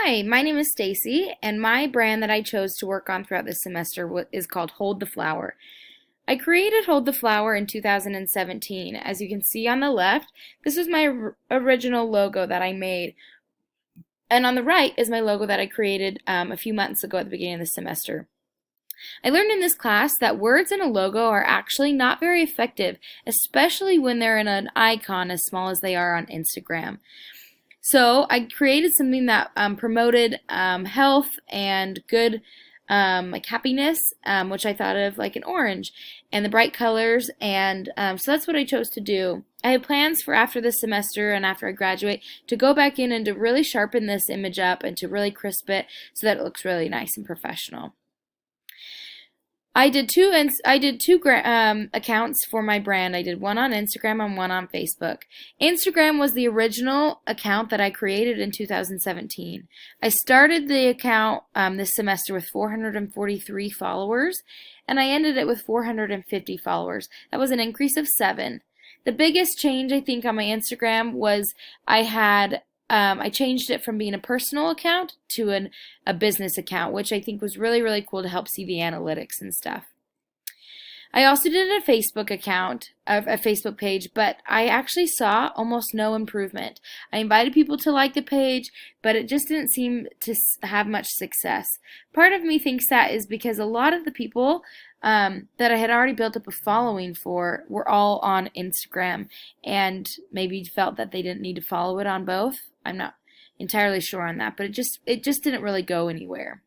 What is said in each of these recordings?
Hi, my name is Stacy, and my brand that I chose to work on throughout this semester is called Hold the Flower. I created Hold the Flower in 2017. As you can see on the left, this was my original logo that I made. And on the right is my logo that I created a few months ago at the beginning of the semester. I learned in this class that words in a logo are actually not very effective, especially when they're in an icon as small as they are on Instagram. So I created something that promoted health and good like happiness, which I thought of like an orange and the bright colors, and so that's what I chose to do. I have plans for after this semester and after I graduate to go back in and to really sharpen this image up and to really crisp it so that it looks really nice and professional. I did two accounts for my brand. I did one on Instagram and one on Facebook. Instagram was the original account that I created in 2017. I started the account this semester with 443 followers, and I ended it with 450 followers. That was an increase of 7. The biggest change I think on my Instagram was I changed it from being a personal account to a business account, which I think was really, really cool to help see the analytics and stuff. I also did a Facebook account, a Facebook page, but I actually saw almost no improvement. I invited people to like the page, but it just didn't seem to have much success. Part of me thinks that is because a lot of the people that I had already built up a following for were all on Instagram and maybe felt that they didn't need to follow it on both. I'm not entirely sure on that, but it just didn't really go anywhere.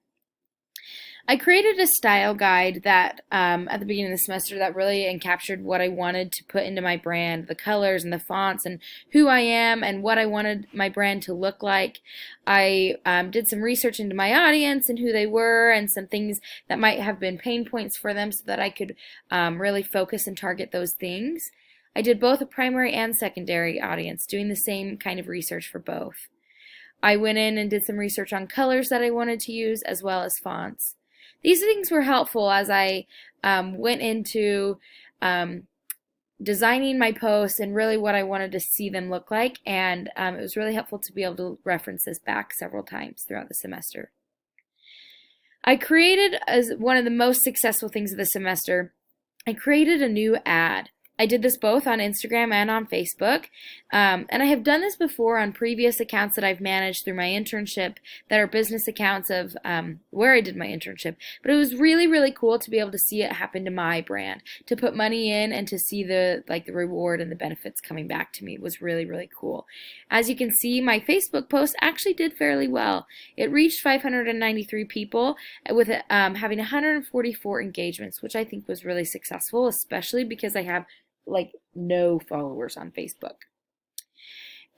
I created a style guide that at the beginning of the semester that really encaptured what I wanted to put into my brand, the colors and the fonts and who I am and what I wanted my brand to look like. I did some research into my audience and who they were and some things that might have been pain points for them so that I could really focus and target those things. I did both a primary and secondary audience, doing the same kind of research for both. I went in and did some research on colors that I wanted to use as well as fonts. These things were helpful as I went into designing my posts and really what I wanted to see them look like, and it was really helpful to be able to reference this back several times throughout the semester. I created, as one of the most successful things of the semester, I created a new ad. I did this both on Instagram and on Facebook, and I have done this before on previous accounts that I've managed through my internship that are business accounts of where I did my internship. But it was really, really cool to be able to see it happen to my brand, to put money in and to see the reward and the benefits coming back to me. It was really, really cool. As you can see, my Facebook post actually did fairly well. It reached 593 people with having 144 engagements, which I think was really successful, especially because I have no followers on Facebook.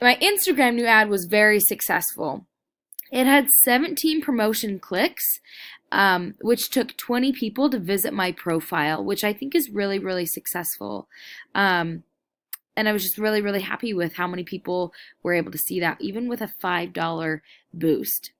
My Instagram new ad was very successful. It had 17 promotion clicks, which took 20 people to visit my profile, which I think is really, really successful. And I was just really, really happy with how many people were able to see that, even with a $5 boost.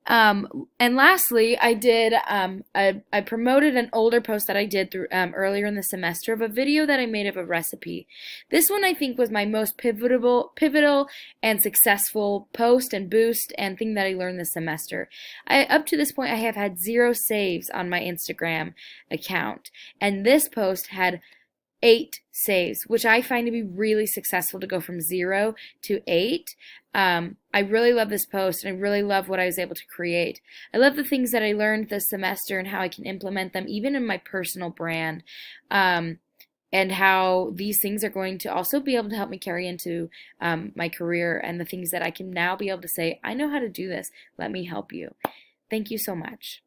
And lastly, I promoted an older post that I did through earlier in the semester of a video that I made of a recipe. This one I think was my most pivotal and successful post and boost and thing that I learned this semester. Up to this point, I have had 0 saves on my Instagram account, and this post had 8 saves, which I find to be really successful to go from 0 to 8. I really love this post, and I really love what I was able to create. I love the things that I learned this semester and how I can implement them even in my personal brand, and how these things are going to also be able to help me carry into my career and the things that I can now be able to say, I know how to do this. Let me help you. Thank you so much.